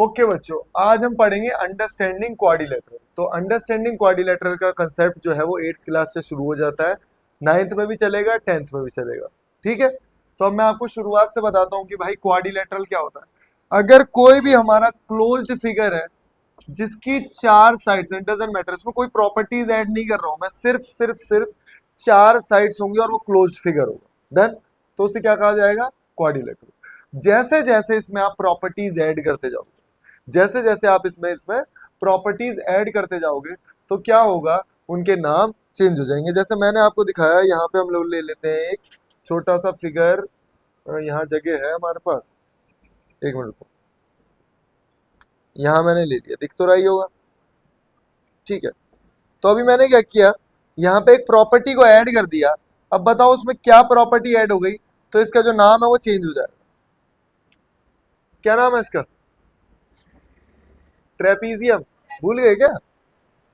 Okay बच्चों, आज हम पढ़ेंगे अंडरस्टैंडिंग क्वाड्रिलेटरल। तो अंडरस्टैंडिंग क्वाड्रिलेटरल का कंसेप्ट जो है वो 8th क्लास से शुरू हो जाता है, 9th में भी चलेगा, 10th में भी चलेगा। ठीक है, तो अब मैं आपको शुरुआत से बताता हूँ कि भाई क्वाड्रिलेटरल क्या होता है। अगर कोई भी हमारा क्लोज्ड फिगर है जिसकी चार साइड्स हैं, डजंट मैटर, इसमें कोई प्रॉपर्टीज ऐड नहीं कर रहा हूं मैं, सिर्फ चार साइड्स होंगी और वो क्लोज्ड फिगर होगा, डन। तो उसे क्या कहा जाएगा? क्वाड्रिलेटरल। जैसे जैसे इसमें आप प्रॉपर्टीज ऐड करते जाओगे, जैसे जैसे आप इसमें इसमें प्रॉपर्टीज ऐड करते जाओगे तो क्या होगा, उनके नाम चेंज हो जाएंगे। जैसे मैंने आपको दिखाया, यहाँ पे हम लोग ले लेते हैं एक छोटा सा फिगर। यहाँ जगह है हमारे पास, एक मिनट को, यहाँ मैंने ले लिया, दिख तो रहा ही होगा। ठीक है, तो अभी मैंने क्या किया, यहाँ पे एक प्रॉपर्टी को ऐड कर दिया। अब बताओ उसमें क्या प्रॉपर्टी ऐड हो गई, तो इसका जो नाम है वो चेंज हो जाएगा। क्या नाम है इसका? ट्रेपीजियम। भूल गए क्या?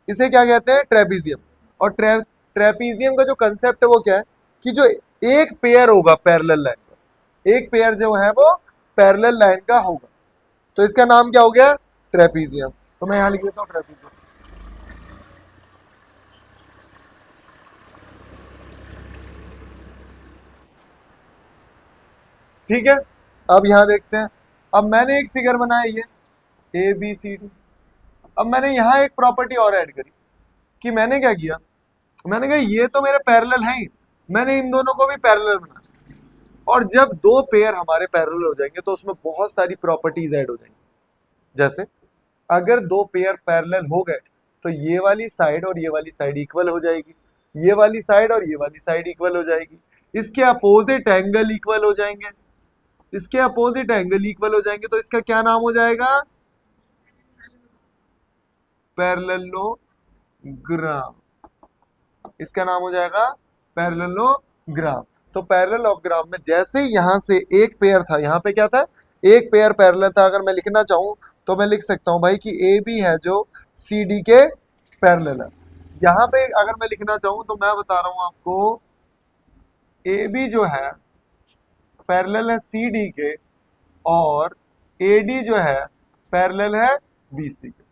इसे क्या कहते हैं? ट्रेपीजियम। और ट्रेपीजियम का जो कंसेप्ट है वो क्या है कि जो एक पेयर होगा पैरेलल लाइन का, एक पेयर जो है वो पैरेलल लाइन का होगा, तो इसका नाम क्या हो गया? ट्रेपीजियम। तो मैं यहां लिख देता हूं ट्रेपीजियम। ठीक है, अब यहां देखते हैं। अब मैंने एक फिगर बनाया, ये ए बी सी डी। अब मैंने यहां एक प्रॉपर्टी और ऐड करी कि मैंने क्या किया, मैंने कहा ये तो मेरे पैरेलल हैं ही, मैंने इन दोनों को भी पैरेलल बना। और जब दो पेयर हमारे पैरेलल हो जाएंगे तो उसमें बहुत सारी प्रॉपर्टीज ऐड हो जाएंगी। जैसे अगर दो पेयर पैरेलल हो गए तो ये वाली साइड और ये वाली साइड इक्वल हो जाएगी, ये वाली साइड और ये वाली साइड इक्वल हो जाएगी, इसके अपोजिट एंगल इक्वल हो जाएंगे, इसके अपोजिट एंगल इक्वल हो जाएंगे, तो इसका क्या नाम हो जाएगा? पैरेललोग्राम। इसका नाम हो जाएगा पैरेललोग्राम। तो पैरेललोग्राम में जैसे यहां से एक पेयर था, यहां पे क्या था? एक पेयर पैरेलल था। अगर मैं लिखना चाहूं तो मैं लिख सकता हूं भाई कि ए बी है जो सी डी के पैरेलल है। यहां पे अगर मैं लिखना चाहूं तो मैं बता रहा हूं आपको, ए बी जो है पैरेलल है सी डी के, और ए डी जो है पैरेलल है बी सी के।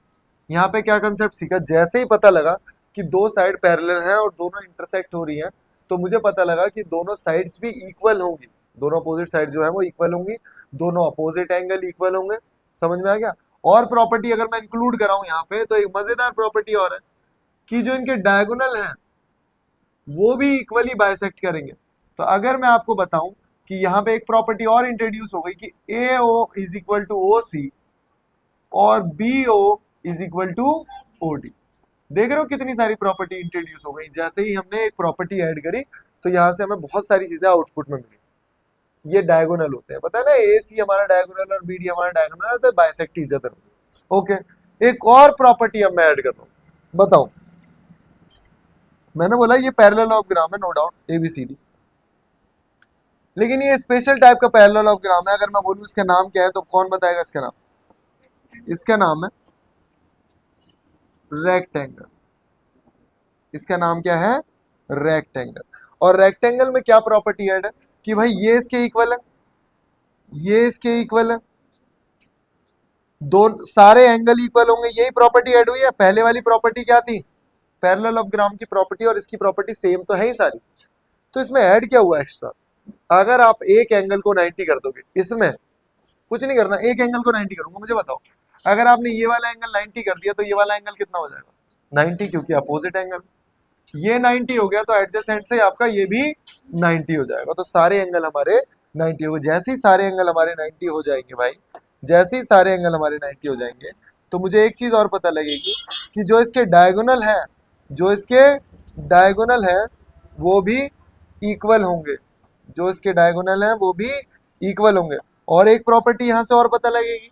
यहाँ पे क्या कंसेप्ट सीखा, जैसे ही पता लगा कि दो साइड पैरेलल हैं और दोनों इंटरसेक्ट हो रही हैं, तो मुझे पता लगा कि दोनों साइड्स भी इक्वल होंगी, दोनों अपोजिट साइड जो है वो इक्वल होंगी, दोनों अपोजिट एंगल इक्वल होंगे। समझ में आ गया? और प्रॉपर्टी अगर मैं इंक्लूड कराऊं यहाँ पे, तो एक मजेदार प्रॉपर्टी और है कि जो इनके डायगोनल हैं वो भी इक्वली बाइसेक्ट करेंगे। तो अगर मैं आपको बताऊं कि यहाँ पे एक प्रॉपर्टी और इंट्रोड्यूस हो गई कि A O is equal to O C और B O is equal to O D. देख रहे हो कितनी सारी प्रॉपर्टी इंट्रोड्यूस हो गई। जैसे ही हमने एक प्रॉपर्टी ऐड करी तो यहाँ से हमें बहुत सारी चीजें आउटपुट में मिली। ये डायगोनल होते हैं, पता है ना, ए सी हमारा डायगोनल और बी डी हमारा डायगोनल है, तो बाइसेक्ट ईच अदर। ओके, एक और प्रॉपर्टी अब मैं ऐड कर रहा हूँ, बताओ। मैंने बोला ये पैरेललोग्राम है, नो डाउट एबीसीडी, लेकिन ये स्पेशल टाइप का पैरेललोग्राम है। अगर मैं बोलूँ इसका नाम क्या है तो कौन बताएगा इसका नाम? इसका नाम है रेक्टेंगल। इसका नाम क्या है? रेक्टेंगल। और रेक्टेंगल में क्या प्रॉपर्टी ऐड है कि भाई ये इसके इक्वल है, ये इसके इक्वल है, दो सारे एंगल इक्वल होंगे, यही प्रॉपर्टी ऐड हुई है। पहले वाली प्रॉपर्टी क्या थी? पैरेललोग्राम की प्रॉपर्टी, और इसकी प्रॉपर्टी सेम तो है ही सारी। तो इसमें ऐड क्या हुआ एक्स्ट्रा? अगर आप एक एंगल को 90 कर दोगे, इसमें कुछ नहीं करना, एक एंगल को 90 करूंगा, मुझे बताओ। अगर आपने ये वाला एंगल 90 कर दिया तो ये वाला एंगल कितना हो जाएगा? 90, क्योंकि अपोजिट एंगल। ये 90 हो गया तो एडजेसेंट से आपका ये भी 90 हो जाएगा। तो सारे एंगल हमारे 90 हो गए। जैसे ही सारे एंगल हमारे 90 हो जाएंगे भाई, जैसे ही सारे एंगल हमारे 90 हो जाएंगे, तो मुझे एक चीज और पता लगेगी कि जो इसके डायगोनल है, जो इसके डायगोनल है वो भी इक्वल होंगे, जो इसके डायगोनल है वो भी इक्वल होंगे। और एक प्रॉपर्टी यहां से और पता लगेगी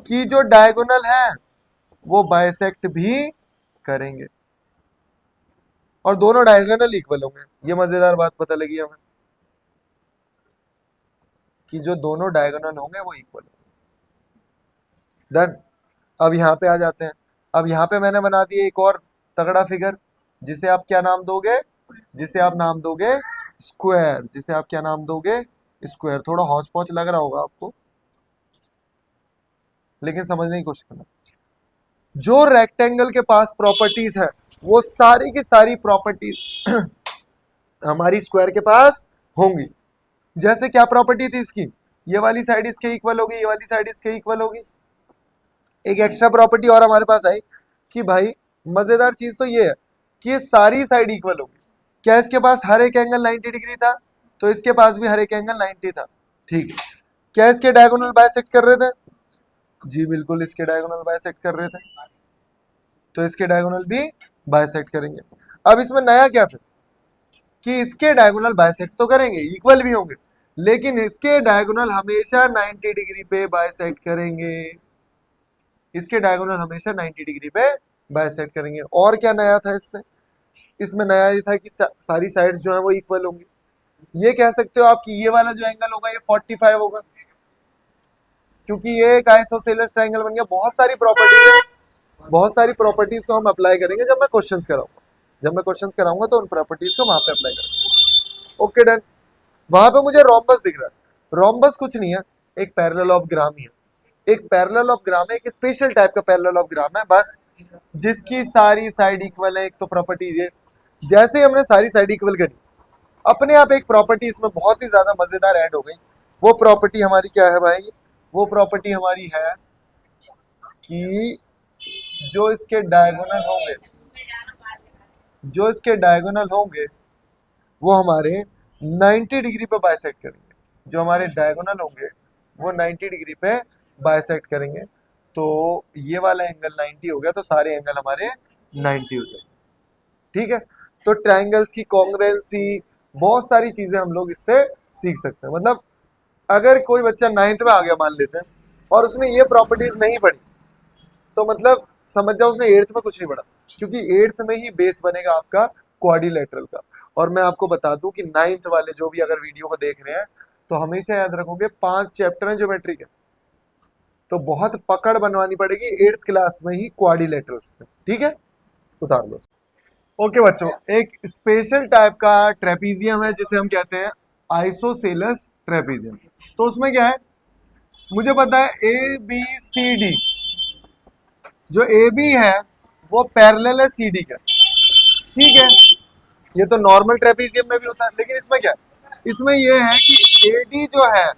कि जो डायगोनल है वो बाइसेक्ट भी करेंगे, और दोनों डायगोनल इक्वल होंगे। ये मजेदार बात पता लगी हमें कि जो दोनों डायगोनल होंगे वो इक्वल होंगे। डन। अब यहाँ पे आ जाते हैं। अब यहाँ पे मैंने बना दिया एक और तगड़ा फिगर, जिसे आप क्या नाम दोगे? जिसे आप नाम दोगे स्क्वायर। जिसे आप क्या नाम दोगे? स्क्वायर। थोड़ा हौच पौच लग रहा होगा आपको, लेकिन समझने की कोशिश करना। जो रेक्टेंगल के पास प्रॉपर्टीज है वो सारी की सारी प्रॉपर्टीज हमारी स्क्वायर के पास होंगी। जैसे क्या प्रॉपर्टी थी इसकी, ये वाली साइड इसके इक्वल होगी, ये वाली साइड इसके इक्वल होगी। एक एक्स्ट्रा प्रॉपर्टी और हमारे पास आई कि भाई मजेदार चीज तो ये है कि ये सारी साइड इक्वल होगी। क्या इसके पास हर एक एंगल 90 डिग्री था, तो इसके पास भी हर एक एंगल 90 था। ठीक है। क्या इसके डायगोनल बाइसेक्ट कर रहे थे? जी बिल्कुल, इसके डायगोनल बाइसेक्ट कर रहे थे, तो इसके डायगोनल भी बाइसेक्ट करेंगे। अब इसमें नया क्या फिर कि इसके डायगोनल बाइसेक्ट तो करेंगे, इक्वल भी होंगे, लेकिन इसके डायगोनल हमेशा 90 डिग्री पे बाइसेक्ट करेंगे। इसके डायगोनल हमेशा 90 डिग्री पे बाइसेक्ट करेंगे। और क्या नया था इससे? इसमें नया ये था कि सारी साइड्स जो है वो इक्वल होंगी। ये कह सकते हो आप कि ये वाला जो एंगल होगा ये 45 होगा, क्योंकि ये एक आइसोसेलेस ट्रायंगल बन गया। बहुत सारी प्रॉपर्टीज है, बहुत सारी प्रॉपर्टीज को हम अप्लाई करेंगे जब मैं क्वेश्चंस कराऊंगा। जब मैं क्वेश्चंस कराऊंगा तो उन प्रॉपर्टीज को वहां पे अप्लाई करेंगे। Okay done. वहां पे मुझे रोम्बस दिख रहा है। रोम्बस कुछ नहीं है, एक पैरेललोग्राम ही है। एक पैरेललोग्राम है, एक स्पेशल टाइप का पैरेललोग्राम है बस, जिसकी सारी साइड इक्वल है। एक तो प्रॉपर्टीज है, जैसे ही हमने सारी साइड इक्वल करी अपने आप एक प्रॉपर्टी इसमें बहुत ही ज्यादा मजेदार ऐड हो गई। वो प्रॉपर्टी हमारी क्या है भाई? वो प्रॉपर्टी हमारी है कि जो इसके डायगोनल होंगे, जो इसके डायगोनल होंगे वो हमारे 90 डिग्री पे बाइसेक्ट करेंगे। जो हमारे डायगोनल होंगे वो 90 डिग्री पे बाइसेक्ट करेंगे। तो ये वाला एंगल 90 हो गया, तो सारे एंगल हमारे 90 हो जाएंगे। ठीक है। तो ट्रायंगल्स की कॉन्ग्रुएंसी, बहुत सारी चीजें हम लोग इससे सीख सकते हैं। मतलब अगर कोई बच्चा 9th में आ गया मान लेते हैं और उसने ये प्रॉपर्टीज नहीं पढ़ी, तो मतलब समझ जाओ उसने 8th में कुछ नहीं पढ़ा, क्योंकि 8th में ही बेस बनेगा आपका क्वाड्रिलेटरल का। और मैं आपको बता दूं कि 9th वाले जो भी अगर वीडियो को देख रहे हैं तो हमेशा याद रखोगे 5 चैप्टर हैं ज्योमेट्री के, तो बहुत पकड़ बनवानी पड़ेगी 8th क्लास में ही क्वाड्रिलेटरल्स में। ठीक है, उतार लो। ओके बच्चों, एक स्पेशल टाइप का ट्रेपीजियम है जिसे हम कहते हैं आइसोसेलस ट्रेपीजियम। तो उसमें क्या है, मुझे पता है ए बी सी डी, जो ए बी है वो पैरेलल है सी डी का। ठीक है, ये तो नॉर्मल ट्रेपीजियम में भी होता है, लेकिन इसमें क्या है, इसमें ये है कि ए डी जो है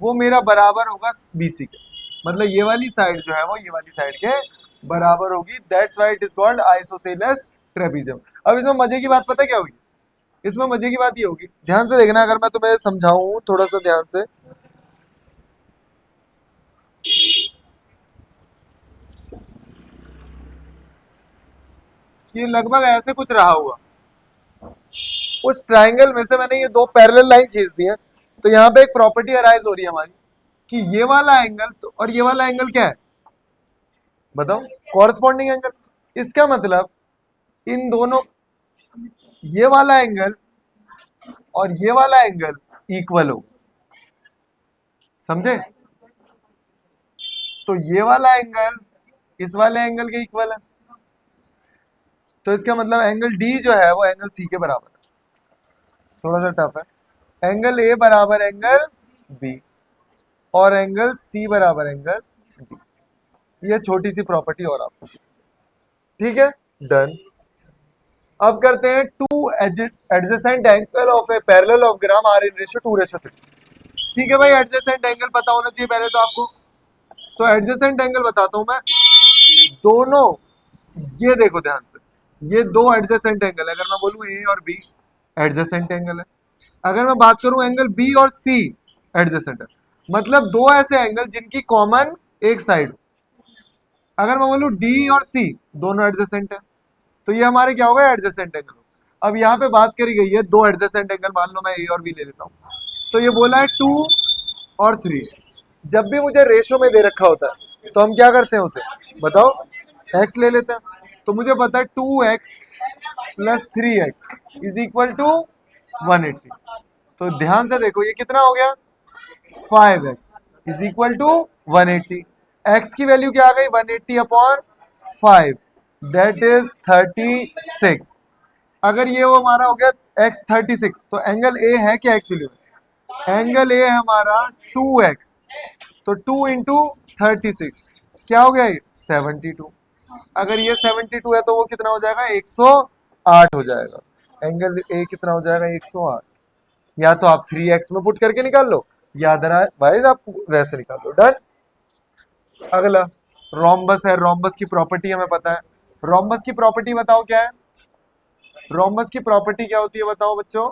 वो मेरा बराबर होगा बी सी के। मतलब ये वाली साइड जो है वो ये वाली साइड के बराबर होगी। That's why it is called isosceles trapezium. अब इसमें मजे की बात पता है क्या होगी? इसमें मजे की बात ये होगी, ध्यान से देखना, अगर मैं तुम्हें समझाऊं थोड़ा सा ध्यान से। कि लगभग ऐसे कुछ रहा हुआ, उस ट्रायंगल में से मैंने ये दो पैरेलल लाइन खींच दी है, तो यहाँ पे एक प्रॉपर्टी अराइज हो रही है हमारी कि ये वाला एंगल तो और ये वाला एंगल क्या है बताओ? Corresponding angle. इसका मतलब इन दोनों, ये वाला एंगल और ये वाला एंगल इक्वल हो, समझे? तो ये वाला एंगल इस वाले एंगल के इक्वल है, तो इसका मतलब एंगल डी जो है वो एंगल सी के बराबर है। थोड़ा सा टफ है। एंगल ए बराबर एंगल बी और एंगल सी बराबर एंगल डी। ये छोटी सी प्रॉपर्टी और आपको, ठीक है, डन। अब करते हैं two adjacent angle of a parallelogram are in ratio 2:3। ठीक है भाई, एडजेसेंट एंगल पता होना चाहिए पहले तो आपको। तो एडजेसेंट एंगल बताता हूं मैं। दोनों, ये देखो ध्यान से, ये दो एडजेसेंट एंगल है। अगर मैं बोलूं ए और बी एडजेसेंट एंगल है, अगर मैं बात करूं एंगल बी और सी एडजेसेंट है, मतलब दो ऐसे एंगल जिनकी कॉमन एक साइड। अगर मैं बोलूं डी और सी दोनों एडजेसेंट है, तो ये हमारे क्या होगा? Adjacent angle. अब यहाँ पे बात करी गई है दो एडजेसेंट एंगल, मान लो मैं ए और बी ले लेता हूँ, तो ये बोला है 2 और 3। जब भी मुझे रेशो में दे रखा होता है तो हम क्या करते हैं उसे, बताओ, एक्स ले लेते हैं। तो मुझे पता है 2x plus 3x is equal to 180। तो ध्यान से देखो ये कितना हो गया? 5x is equal to 180। x की वैल्यू क्या आ गई? 180 अपॉन 5, दैट इज 36। अगर ये वो हमारा हो गया x 36, तो एंगल ए है क्या एक्चुअली? एंगल ए है हमारा 2x, तो 2 इंटू 36 क्या हो गया ये 72। अगर ये 72 है तो वो कितना हो जाएगा 108 हो जाएगा। एंगल ए कितना हो जाएगा 108। या तो आप 3x में पुट करके निकाल लो या अदरवाइज आप वैसे निकाल लो। डन। अगला रोम्बस है। रोम्बस की प्रॉपर्टी हमें पता है। रोम्बस की प्रॉपर्टी बताओ क्या है। रोम्बस की प्रॉपर्टी क्या होती है बताओ बच्चों।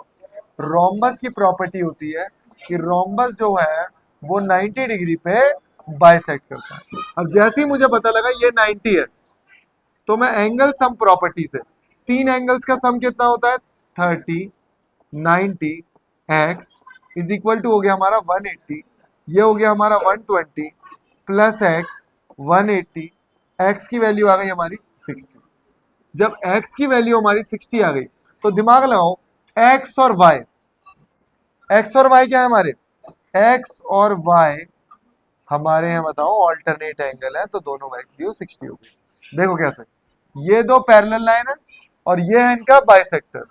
रोम्बस की प्रॉपर्टी होती है कि रोम्बस जो है वो 90 डिग्री पे बाइसेक्ट करता है। अब जैसे ही मुझे पता लगा ये 90 है तो मैं एंगल सम प्रॉपर्टी से, तीन एंगल्स का सम कितना होता है 30 90 एक्स इज इक्वल टू हो गया हमारा 180, ये हो गया हमारा 120 प्लस एक्स 180, एक्स की वैल्यू आ गई हमारी 60। जब x की वैल्यू हमारी 60 आ गई तो दिमाग लगाओ x और y, x और y क्या है हमारे, x और y हमारे यहाँ बताओ ऑल्टरनेट एंगल है तो दोनों वैल्यू 60 हो गई। देखो कैसे, ये दो पैरेलल लाइन है और ये है इनका बाइसेक्टर।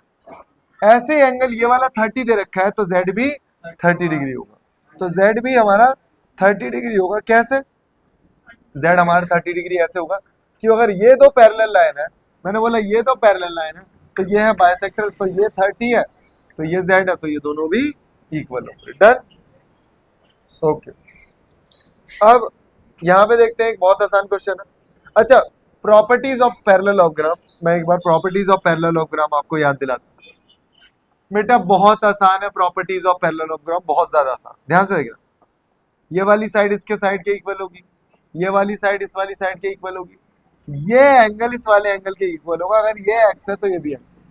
ऐसे एंगल ये वाला 30 दे रखा है तो z भी 30 डिग्री होगा, तो z भी हमारा 30 डिग्री होगा। कैसे z हमारा 30 डिग्री ऐसे होगा कि अगर ये दो पैरेलल लाइन है, मैंने बोला ये दो पैरेलल लाइन है तो ये है बाइसेक्टर, तो ये 30 है तो ये z है, तो ये दोनों भी इक्वल होंगे। डन। ओके, अब यहाँ पे देखते हैं एक बहुत आसान क्वेश्चन है। अच्छा, प्रॉपर्टीज ऑफ पैरेललोग्राम, मैं एक बार प्रॉपर्टीज ऑफ पैरेललोग्राम आपको याद दिलाता हूँ। बेटा बहुत आसान है प्रॉपर्टीज ऑफ पैरेललोग्राम, बहुत ज्यादा आसान। ध्यान से देखना, ये वाली साइड इसके साइड के इक्वल होगी, ये वाली साइड इस वाली साइड के इक्वल होगी, ये एंगल इस वाले एंगल के इक्वल होगा। अगर ये एक्स है तो ये भी एक्स है,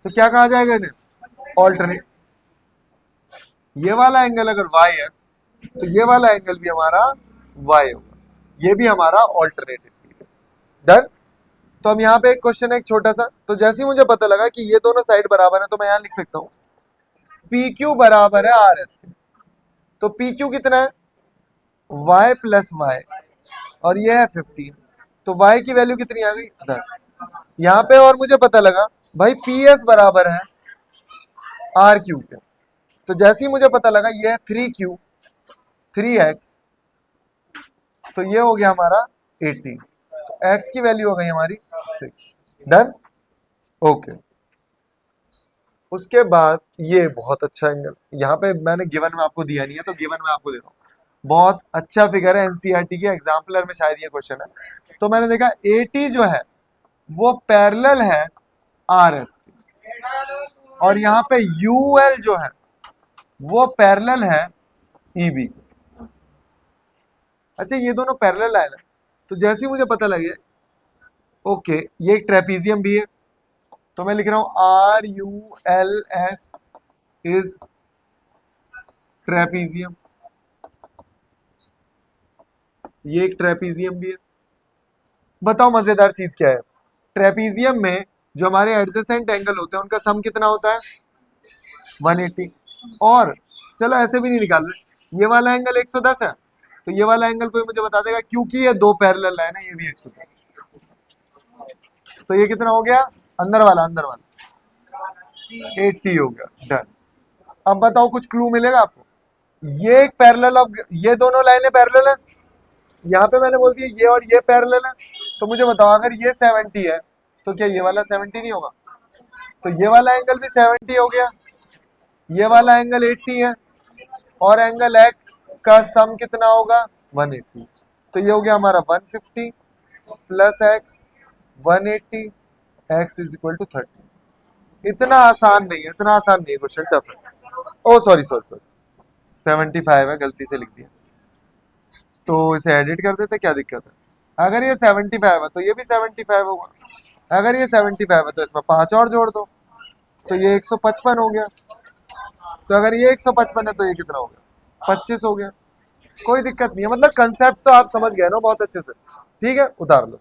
तो क्या कहा जाएगा इन्हें, ऑल्टरनेट। ये वाला एंगल अगर y है तो ये वाला एंगल भी हमारा y होगा, ये भी हमारा ऑल्टरनेटिव। डन। तो हम यहाँ पे एक क्वेश्चन है एक छोटा सा, तो जैसे ही मुझे पता लगा कि ये दोनों साइड बराबर है तो मैं यहाँ लिख सकता हूँ PQ बराबर है RS के। तो PQ कितना है y प्लस y और ये है 15, तो y की वैल्यू कितनी आ गई 10। यहाँ पे और मुझे पता लगा भाई PS बराबर है RQ के, तो जैसे ही मुझे पता लगा ये है 3Q 3x, तो ये हो गया हमारा 80, तो x की वैल्यू हो गई हमारी 6। डन। ओके, उसके बाद ये बहुत अच्छा एंगल, यहाँ पे मैंने गिवन में आपको दिया नहीं है तो गिवन में आपको दे रहा हूँ। बहुत अच्छा फिगर है, एनसीईआरटी के एग्जाम्पलर में शायद ये क्वेश्चन है। तो मैंने देखा 80 जो है वो पैरेलल है RS के, और यहाँ पे UL जो है वो पैरेलल है EB। अच्छा, ये दोनों पैरेलल लाइन है, तो जैसे ही मुझे पता लगे ओके ये एक ट्रेपीजियम भी है, तो मैं लिख रहा हूं RULS इज ट्रेपीजियम, ये एक ट्रेपीजियम भी है। बताओ मजेदार चीज क्या है, ट्रेपीजियम में जो हमारे एडजेसेंट एंगल होते हैं उनका सम कितना होता है 180। और चलो ऐसे भी नहीं निकाल रहे, ये वाला एंगल 110 है तो ये वाला एंगल कोई मुझे बता देगा, क्योंकि ये दो पैरेलल लाइन है, ये भी 110, तो ये कितना हो गया अंदर वाला 80 हो गया। डन। अब बताओ कुछ क्लू मिलेगा आपको, ये एक पैरेलल ऑफ, ये दोनों लाइनें पैरेलल है, यहाँ पे मैंने बोल दिया ये और ये पैरेलल है, तो मुझे बताओ अगर ये 70 है तो क्या ये वाला 70 नहीं होगा, तो ये वाला एंगल भी 70 हो गया, ये वाला एंगल 80 है, और एंगल x का सम कितना होगा 180, तो ये हो गया हमारा 150 plus x 180, x is equal to 30। इतना आसान नहीं है, इतना आसान नहीं है क्वेश्चन, टफ है। ओ सॉरी सॉरी सॉरी 75 है, गलती से लिख दिया, तो इसे एडिट कर देते, क्या दिक्कत है। अगर ये 75 है तो ये भी 75 होगा, अगर ये 75 है तो इसमें 5 और जोड़ दो तो ये 155 हो गया, तो अगर ये 155 है तो ये कितना हो गया 25 हो गया। कोई दिक्कत नहीं है, मतलब कंसेप्ट तो आप समझ गए ना बहुत अच्छे से। ठीक है, उतार लो।